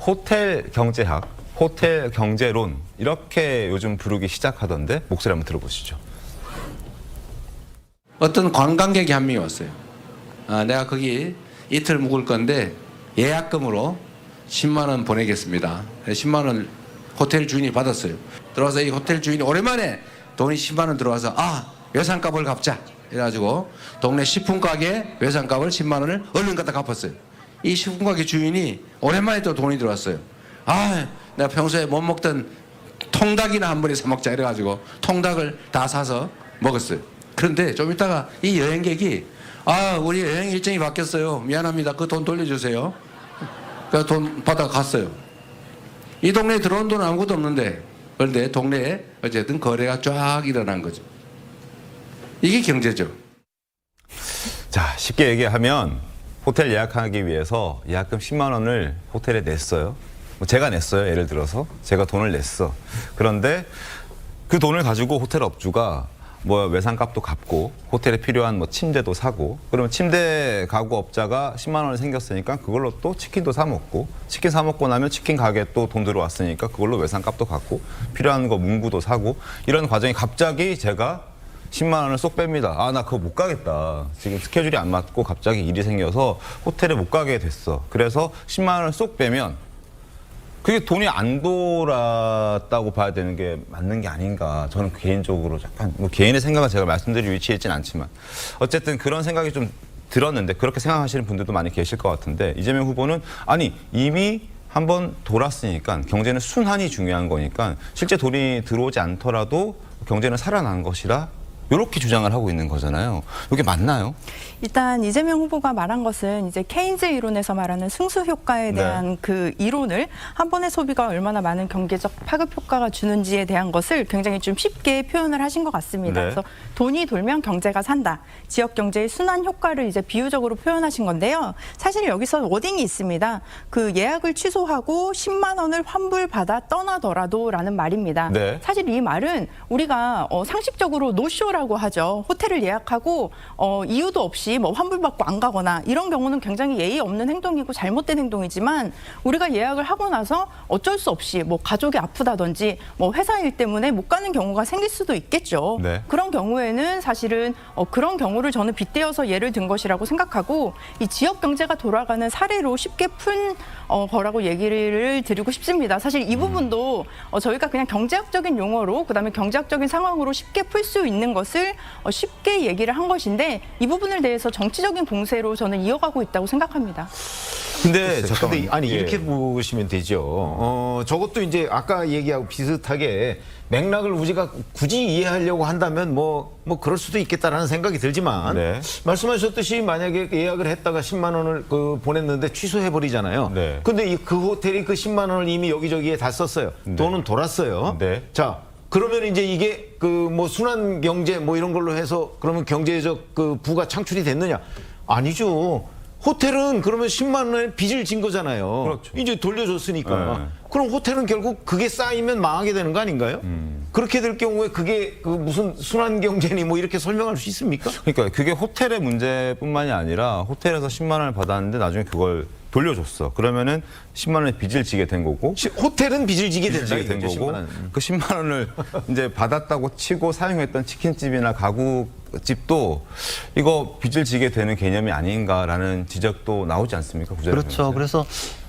호텔 경제학, 호텔 경제론 이렇게 요즘 부르기 시작하던데 목소리 한번 들어보시죠. 어떤 관광객이 한 명이 왔어요. 내가 거기 이틀 묵을 건데 예약금으로 10만 원 보내겠습니다. 10만 원을 호텔 주인이 받았어요. 들어와서 이 호텔 주인이 오랜만에 돈이 10만 원 들어와서 외상값을 갚자. 이래가지고 동네 식품 가게 외상값을 10만 원을 얼른 갖다 갚았어요. 이 식품 가게 주인이 오랜만에 또 돈이 들어왔어요. 내가 평소에 못 먹던 통닭이나 한 번에 사 먹자 이래가지고 통닭을 다 사서 먹었어요. 그런데 좀 이따가 이 여행객이 우리 여행 일정이 바뀌었어요. 미안합니다. 그 돈 돌려주세요. 그 돈 받아 갔어요. 이 동네에 들어온 돈은 아무것도 없는데 그런데 동네에 어쨌든 거래가 쫙 일어난 거죠. 이게 경제죠. 자, 쉽게 얘기하면 호텔 예약하기 위해서 예약금 10만 원을 호텔에 냈어요. 제가 냈어요. 예를 들어서 제가 돈을 냈어. 그런데 그 돈을 가지고 호텔 업주가 외상값도 갚고 호텔에 필요한 침대도 사고, 그러면 침대 가구 업자가 10만 원이 생겼으니까 그걸로 또 치킨도 사 먹고, 치킨 사 먹고 나면 치킨 가게에 또 돈 들어왔으니까 그걸로 외상값도 갚고 필요한 거 문구도 사고, 이런 과정이 갑자기 제가 10만 원을 쏙 뺍니다. 나 그거 못 가겠다. 지금 스케줄이 안 맞고 갑자기 일이 생겨서 호텔에 못 가게 됐어. 그래서 10만 원을 쏙 빼면 그게 돈이 안 돌았다고 봐야 되는 게 맞는 게 아닌가. 저는 개인적으로 약간 개인의 생각은 제가 말씀드릴 위치에 있지는 않지만 어쨌든 그런 생각이 좀 들었는데, 그렇게 생각하시는 분들도 많이 계실 것 같은데, 이재명 후보는 이미 한번 돌았으니까 경제는 순환이 중요한 거니까 실제 돈이 들어오지 않더라도 경제는 살아난 것이라 이렇게 주장을 하고 있는 거잖아요. 이게 맞나요? 일단 이재명 후보가 말한 것은 이제 케인즈 이론에서 말하는 승수 효과에 대한 그 이론을 한 번의 소비가 얼마나 많은 경제적 파급 효과가 주는지에 대한 것을 굉장히 좀 쉽게 표현을 하신 것 같습니다. 그래서 돈이 돌면 경제가 산다. 지역 경제의 순환 효과를 이제 비유적으로 표현하신 건데요. 사실 여기서 워딩이 있습니다. 그 예약을 취소하고 10만 원을 환불받아 떠나더라도라는 말입니다. 사실 이 말은 우리가 상식적으로 노쇼라고 하죠. 호텔을 예약하고 이유도 없이 환불받고 안 가거나 이런 경우는 굉장히 예의 없는 행동이고 잘못된 행동이지만, 우리가 예약을 하고 나서 어쩔 수 없이 가족이 아프다든지 회사 일 때문에 못 가는 경우가 생길 수도 있겠죠. 그런 경우에는 사실은 그런 경우를 저는 빗대어서 예를 든 것이라고 생각하고, 이 지역 경제가 돌아가는 사례로 쉽게 푼 거라고 얘기를 드리고 싶습니다. 사실 이 부분도 저희가 그냥 경제학적인 용어로, 그다음에 경제학적인 상황으로 쉽게 풀 수 있는 것을 쉽게 얘기를 한 것인데, 이 부분을 대해서 정치적인 공세로 저는 이어가고 있다고 생각합니다. 근데 이렇게 보시면 되죠. 저것도 이제 아까 얘기하고 비슷하게 맥락을 우리가 굳이 이해하려고 한다면 그럴 수도 있겠다라는 생각이 들지만, 말씀하셨듯이 만약에 예약을 했다가 10만 원을 보냈는데 취소해 버리잖아요. 근데 그 호텔이 그 10만 원을 이미 여기저기에 다 썼어요. 돈은 돌았어요. 자, 그러면 이제 이게 순환 경제 이런 걸로 해서 그러면 경제적 부가 창출이 됐느냐? 아니죠. 호텔은 그러면 10만 원의 빚을 진 거잖아요. 그렇죠. 이제 돌려줬으니까. 그럼 호텔은 결국 그게 쌓이면 망하게 되는 거 아닌가요? 그렇게 될 경우에 그게 무슨 순환 경제니 이렇게 설명할 수 있습니까? 그러니까 그게 호텔의 문제뿐만이 아니라 호텔에서 10만 원을 받았는데 나중에 그걸 돌려줬어. 그러면은 10만 원의 빚을 지게 된 거고, 호텔은 빚을 지게 된 거고, 그 10만 원을 이제 받았다고 치고 사용했던 치킨집이나 가구집도 이거 빚을 지게 되는 개념이 아닌가라는 지적도 나오지 않습니까? 그렇죠. 그래서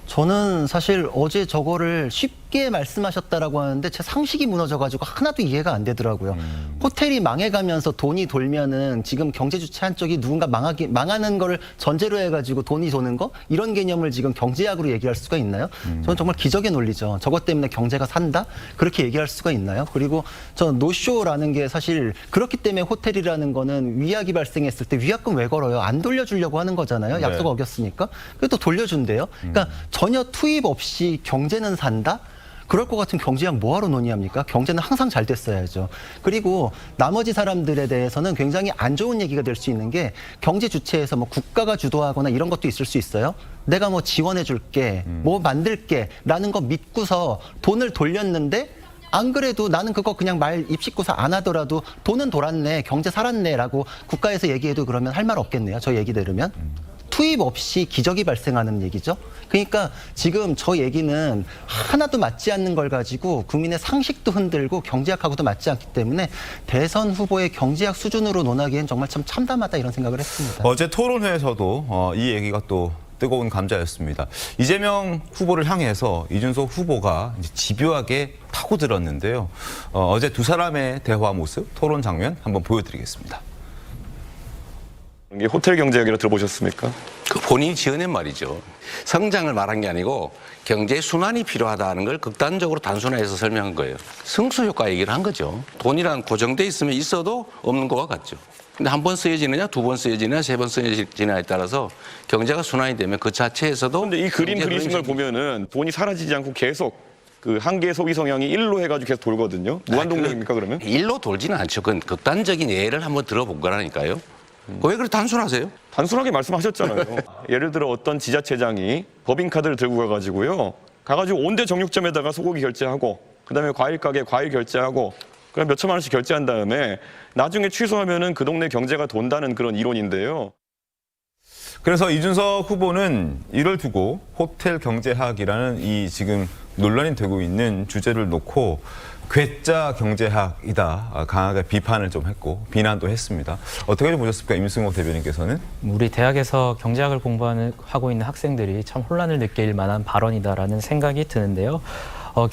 저는 사실 어제 저거를 쉽게 말씀하셨다라고 하는데 제 상식이 무너져가지고 하나도 이해가 안 되더라고요. 호텔이 망해가면서 돈이 돌면은 지금 경제주체 한쪽이 누군가 망하는 거를 전제로 해가지고 돈이 도는 거? 이런 개념을 지금 경제학으로 얘기할 수가 있나요? 저는 정말 기적의 논리죠. 저것 때문에 경제가 산다? 그렇게 얘기할 수가 있나요? 그리고 저는 노쇼라는 게 사실 그렇기 때문에 호텔이라는 거는 위약이 발생했을 때 위약금 왜 걸어요? 안 돌려주려고 하는 거잖아요. 약속 어겼으니까. 그래도 돌려준대요. 그러니까 전혀 투입 없이 경제는 산다? 그럴 것 같은 경제학 뭐하러 논의합니까? 경제는 항상 잘 됐어야죠. 그리고 나머지 사람들에 대해서는 굉장히 안 좋은 얘기가 될 수 있는 게, 경제 주체에서 국가가 주도하거나 이런 것도 있을 수 있어요. 내가 지원해 줄게, 만들게 라는 거 믿고서 돈을 돌렸는데, 안 그래도 나는 그거 그냥 말 입식구사 안 하더라도 돈은 돌았네, 경제 살았네 라고 국가에서 얘기해도 그러면 할 말 없겠네요. 저 얘기 들으면. 투입 없이 기적이 발생하는 얘기죠. 그러니까 지금 저 얘기는 하나도 맞지 않는 걸 가지고 국민의 상식도 흔들고 경제학하고도 맞지 않기 때문에 대선 후보의 경제학 수준으로 논하기엔 정말 참 참담하다 이런 생각을 했습니다. 어제 토론회에서도 이 얘기가 또 뜨거운 감자였습니다. 이재명 후보를 향해서 이준석 후보가 이제 집요하게 파고들었는데요. 어제 두 사람의 대화 모습, 토론 장면 한번 보여드리겠습니다. 이게 호텔 경제 얘기를 들어보셨습니까? 그 본인이 지어낸 말이죠. 성장을 말한 게 아니고 경제 순환이 필요하다는 걸 극단적으로 단순화해서 설명한 거예요. 승수 효과 얘기를 한 거죠. 돈이란 고정돼 있으면 있어도 없는 것과 같죠. 근데 한 번 쓰여지느냐, 두 번 쓰여지느냐, 세 번 쓰여지느냐에 따라서 경제가 순환이 되면 그 자체에서도. 근데 이 그림 그리신 걸 보면은 돈이 사라지지 않고 계속 그 한계 소비 성향이 일로 해가지고 계속 돌거든요. 무한동력입니까 그러면? 일로 돌지는 않죠. 그건 극단적인 예를 한번 들어본 거라니까요. 왜 그렇게 단순하세요? 단순하게 말씀하셨잖아요. 예를 들어 어떤 지자체장이 법인카드를 들고 가가지고요. 가가지고 온대 정육점에다가 소고기 결제하고 그다음에 과일 가게 과일 결제하고 그럼 몇 천만 원씩 결제한 다음에 나중에 취소하면은 그 동네 경제가 돈다는 그런 이론인데요. 그래서 이준석 후보는 이를 두고 호텔 경제학이라는 이 지금 논란이 되고 있는 주제를 놓고 괴짜 경제학이다 강하게 비판을 좀 했고 비난도 했습니다. 어떻게 보셨습니까? 임승호 대변인께서는? 우리 대학에서 경제학을 공부하고 있는 학생들이 참 혼란을 느낄 만한 발언이다라는 생각이 드는데요.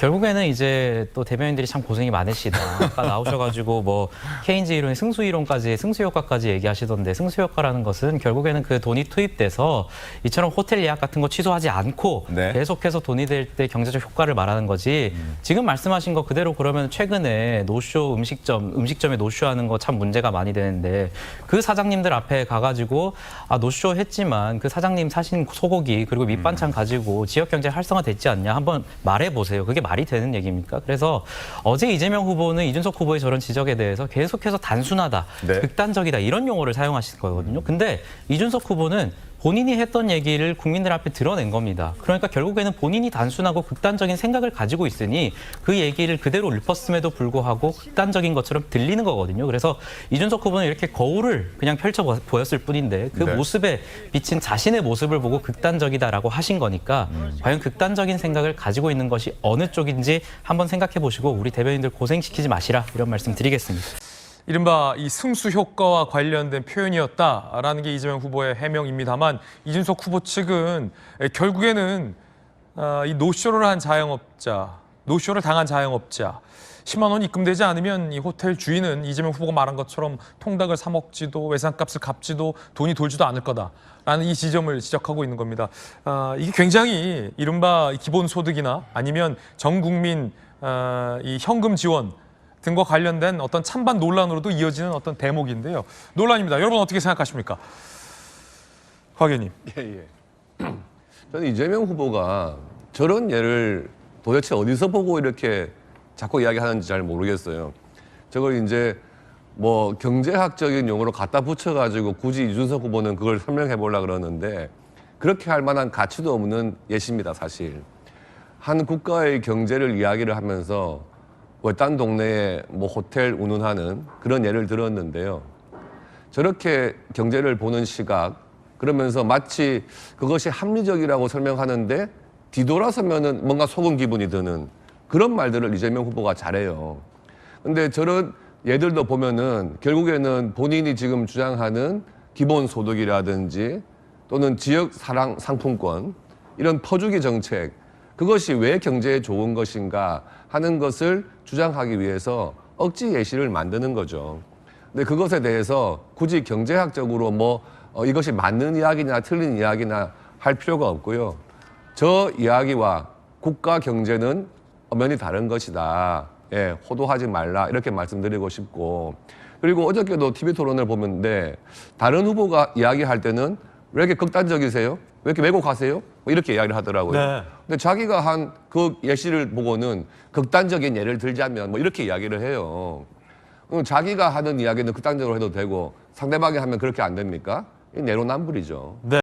결국에는 이제 또 대변인들이 참 고생이 많으시다. 아까 나오셔가지고 뭐 케인즈 이론의 승수 이론까지 승수 효과까지 얘기하시던데 승수 효과라는 것은 결국에는 그 돈이 투입돼서 이처럼 호텔 예약 같은 거 취소하지 않고 네. 계속해서 돈이 될 때 경제적 효과를 말하는 거지. 지금 말씀하신 거 그대로 그러면 최근에 노쇼 음식점에 노쇼하는 거 참 문제가 많이 되는데 그 사장님들 앞에 가가지고 노쇼 했지만 그 사장님 사신 소고기 그리고 밑반찬 가지고 지역 경제 활성화 됐지 않냐 한번 말해보세요. 그게 말이 되는 얘기입니까? 그래서 어제 이재명 후보는 이준석 후보의 저런 지적에 대해서 계속해서 단순하다, 네. 극단적이다 이런 용어를 사용하신 거거든요. 근데 이준석 후보는 본인이 했던 얘기를 국민들 앞에 드러낸 겁니다. 그러니까 결국에는 본인이 단순하고 극단적인 생각을 가지고 있으니 그 얘기를 그대로 읊었음에도 불구하고 극단적인 것처럼 들리는 거거든요. 그래서 이준석 후보는 이렇게 거울을 그냥 펼쳐 보였을 뿐인데 그 네. 모습에 비친 자신의 모습을 보고 극단적이다라고 하신 거니까 과연 극단적인 생각을 가지고 있는 것이 어느 쪽인지 한번 생각해 보시고 우리 대변인들 고생시키지 마시라 이런 말씀 드리겠습니다. 이른바 이 승수 효과와 관련된 표현이었다라는 게 이재명 후보의 해명입니다만 이준석 후보 측은 결국에는 이 노쇼를 한 자영업자, 노쇼를 당한 자영업자 10만 원 입금되지 않으면 이 호텔 주인은 이재명 후보가 말한 것처럼 통닭을 사 먹지도 외상값을 갚지도 돈이 돌지도 않을 거다라는 이 지점을 지적하고 있는 겁니다. 이게 굉장히 이른바 기본소득이나 아니면 전 국민 이 현금 지원 등과 관련된 어떤 찬반 논란으로도 이어지는 어떤 대목인데요. 논란입니다. 여러분 어떻게 생각하십니까? 곽 의원님. 저는 이재명 후보가 저런 예를 도대체 어디서 보고 이렇게 자꾸 이야기하는지 잘 모르겠어요. 저걸 이제 뭐 경제학적인 용어로 갖다 붙여가지고 굳이 이준석 후보는 그걸 설명해 보려고 그러는데 그렇게 할 만한 가치도 없는 예시입니다, 사실. 한 국가의 경제를 이야기를 하면서 외딴 동네에 뭐 호텔 운운하는 그런 예를 들었는데요. 저렇게 경제를 보는 시각, 그러면서 마치 그것이 합리적이라고 설명하는데 뒤돌아서면은 뭔가 속은 기분이 드는 그런 말들을 이재명 후보가 잘해요. 근데 저런 예들도 보면은 결국에는 본인이 지금 주장하는 기본소득이라든지 또는 지역 사랑 상품권 이런 퍼주기 정책 그것이 왜 경제에 좋은 것인가 하는 것을 주장하기 위해서 억지 예시를 만드는 거죠. 근데 그것에 대해서 굳이 경제학적으로 뭐 이것이 맞는 이야기나 틀린 이야기나 할 필요가 없고요. 저 이야기와 국가 경제는 엄연히 다른 것이다. 예, 호도하지 말라 이렇게 말씀드리고 싶고 그리고 어저께도 TV 토론을 보는데 다른 후보가 이야기할 때는 왜 이렇게 극단적이세요? 왜 이렇게 왜곡하세요? 뭐 이렇게 이야기를 하더라고요. 네. 근데 자기가 한 그 예시를 보고는 극단적인 예를 들자면 뭐 이렇게 이야기를 해요. 자기가 하는 이야기는 극단적으로 해도 되고 상대방이 하면 그렇게 안 됩니까? 이 내로남불이죠. 네.